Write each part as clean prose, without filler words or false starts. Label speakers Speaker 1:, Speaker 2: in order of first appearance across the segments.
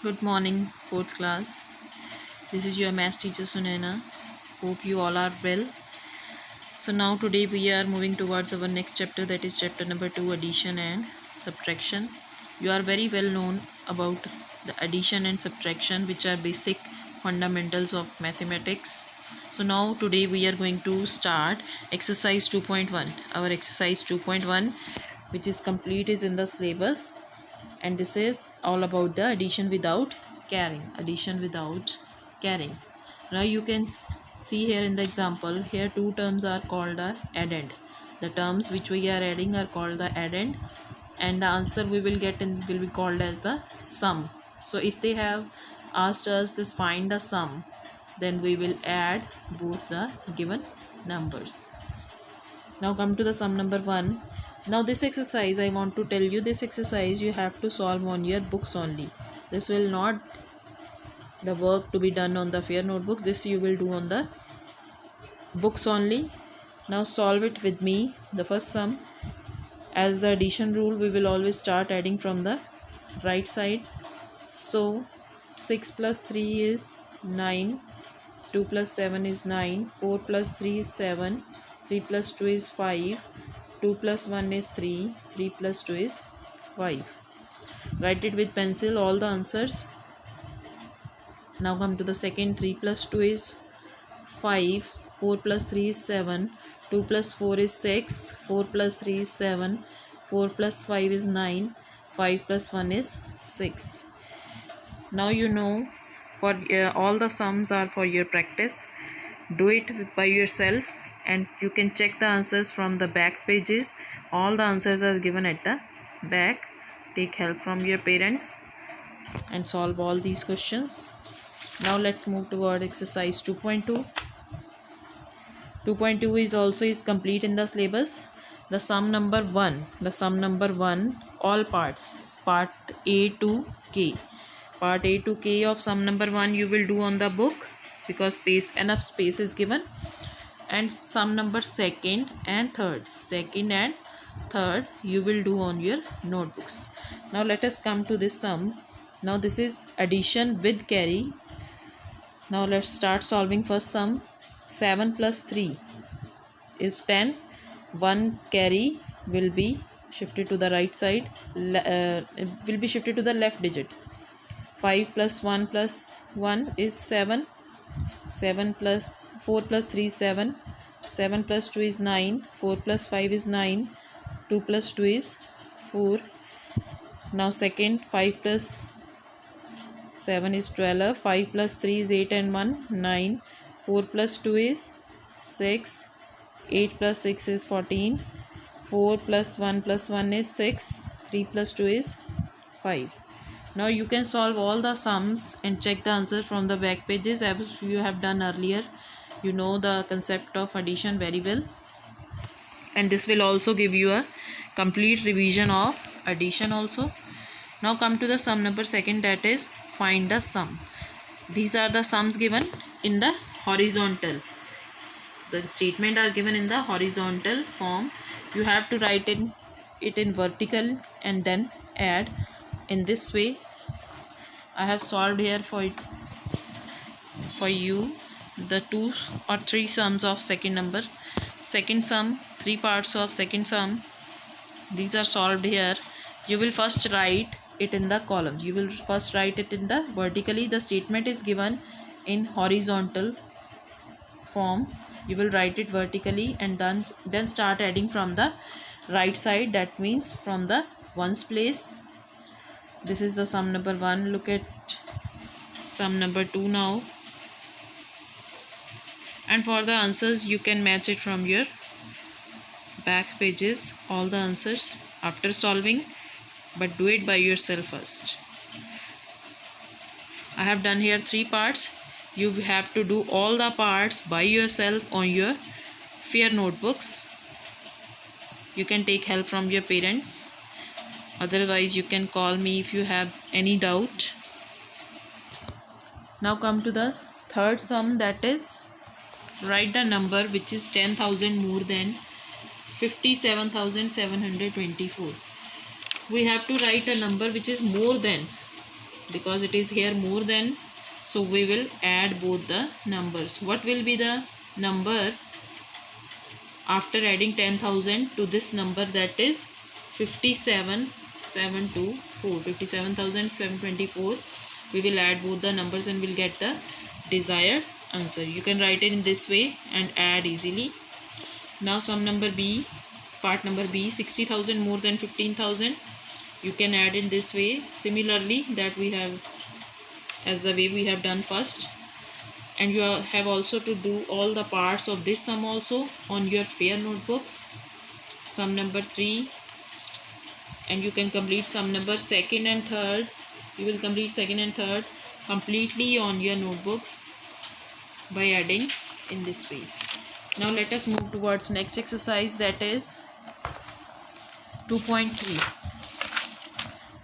Speaker 1: Good morning, fourth class. This is your math teacher Sunaina. Hope you all are well. So now today we are moving towards our next chapter, that is chapter number 2, addition and subtraction. You are very well known about the addition and subtraction, which are basic fundamentals of mathematics. So now today we are going to start exercise 2.1. Our exercise 2.1, which is complete, is in the syllabus, and this is all about the addition without carrying. Now you can see here in the example, here two terms are called the addend. The terms which we are adding are called the addend, and the answer we will get in will be called as the sum. So if they have asked us this find the sum, then we will add both the given numbers. Now come to the sum number 1. Now this exercise, I want to tell you, this exercise you have to solve on your books only. This will not the work to be done on the fair notebooks. This you will do on the books only. Now solve it with me. The first sum, as the addition rule, we will always start adding from the right side. So 6 plus 3 is 9, 2 plus 7 is 9, 4 plus 3 is 7, 3 plus 2 is 5, 2 plus 1 is 3, 3 plus 2 is 5. Write it with pencil, all the answers. Now come to the second. 3 plus 2 is 5, 4 plus 3 is 7, 2 plus 4 is 6, 4 plus 3 is 7, 4 plus 5 is 9, 5 plus 1 is 6. Now you know, for all the sums are for your practice. Do it by yourself, and you can check the answers from the back pages. All the answers are given at the back. Take help from your parents and solve all these questions. Now let's move toward exercise 2.2. 2.2 is also complete in the syllabus. The sum number 1, all parts, part A to K. Part A to K of sum number 1 you will do on the book, because enough space is given. And sum number second and third you will do on your notebooks. Now let us come to this sum. Now this is addition with carry. Now let's start solving first sum. 7 plus 3 is 10. 1 carry will be shifted to the right side, will be shifted to the left digit. 5 plus 1 is 7. 7 plus 4 plus 3 is 7. 7 plus 2 is 9. 4 plus 5 is 9. 2 plus 2 is 4. Now second, 5 plus 7 is 12. 5 plus 3 is 8 and 1, 9. 4 plus 2 is 6. 8 plus 6 is 14. 4 plus 1 is 6. 3 plus 2 is 5. Now you can solve all the sums and check the answer from the back pages as you have done earlier. You know the concept of addition very well, and this will also give you a complete revision of addition also. Now come to the sum number second, that is find the sum. These are the sums given in the horizontal. The statement are given in the horizontal form. You have to write it in vertical and then add. In this way I have solved here for you the 2 or 3 sums of second sum, 3 parts of second sum. These are solved here. You will first write it in the columns. You will first write it in the vertically. The statement is given in horizontal form. You will write it vertically and then start adding from the right side, that means from the ones place. This is the sum number 1. Look at sum number 2 now, and for the answers you can match it from your back pages, all the answers after solving, but do it by yourself first. I have done here 3 parts. You have to do all the parts by yourself on your fair notebooks. You can take help from your parents, otherwise you can call me if you have any doubt. Now come to the third sum, that is write the number which is 10,000 more than 57,724. We have to write a number which is more than because it is here more than, so we will add both the numbers. What will be the number after adding 10,000 to this number, that is 57,724, 57,724. We will add both the numbers and we'll get the desired answer. You can write it in this way and add easily. Now sum number B, part number B, 60,000 more than 15,000. You can add in this way similarly that we have, as the way we have done first. And you have also to do all the parts of this sum also on your fair notebooks. Sum number 3, and you can complete sum number 2nd and 3rd. You will complete 2nd and 3rd completely on your notebooks by adding in this way. Now let us move towards next exercise, that is 2.3.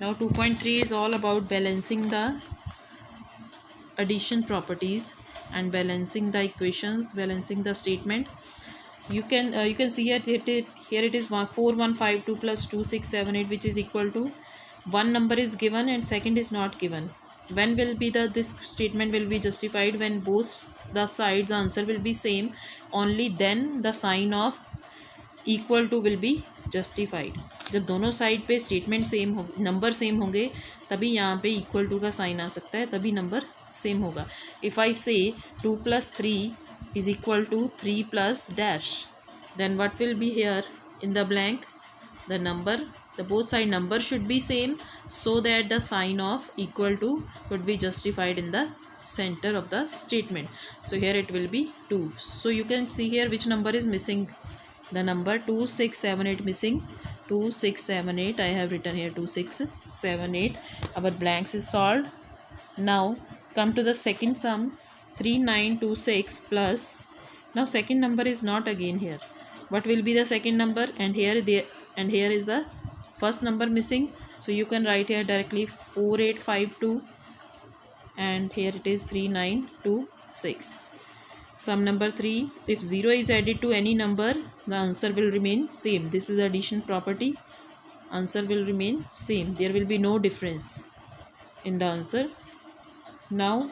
Speaker 1: Now 2.3 is all about balancing the addition properties and balancing the equations, balancing the statement. You can see here it is 4152 plus 2678, which is equal to, one number is given and second is not given. When will be this statement will be justified? When both the sides, the answer will be same, only then the sign of equal to will be justified. जब दोनों side पे statement same हो, number same होंगे, तभी यहाँ पे equal to का sign आ सकता है, तभी नंबर सेम होगा. इफ़ आई से 2 plus 3 is equal to 3 plus dash, then what will be here in the blank? The number, the both side number should be same, so that the sign of equal to could be justified in the center of the statement. So here it will be 2. So you can see here which number is missing. The number 2678 missing. 2678, I have written here 2678. Our blanks is solved. Now come to the second sum, 3926 plus, now second number is not again here. What will be the second number? And here is the first number missing, so you can write here directly 4852, and here it is 3926. Sum number 3, if 0 is added to any number, the answer will remain same. This is the addition property. Answer will remain same. There will be no difference in the answer. Now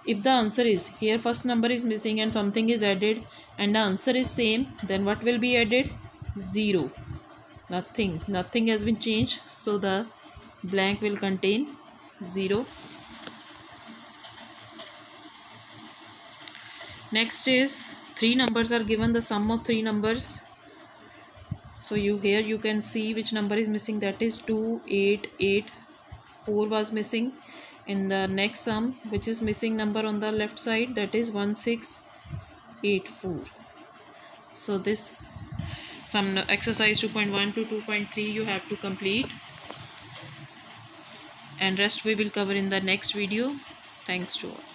Speaker 1: if the answer is, here first number is missing and something is added and the answer is same, then what will be added? 0. Nothing has been changed, so the blank will contain 0. Next is 3 numbers are given, the sum of 3 numbers. So here you can see which number is missing, that is 2884 was missing. In the next sum, which is missing number on the left side, that is 1684. So this sum exercise 2.1 to 2.3 you have to complete, and rest we will cover in the next video. Thanks to all.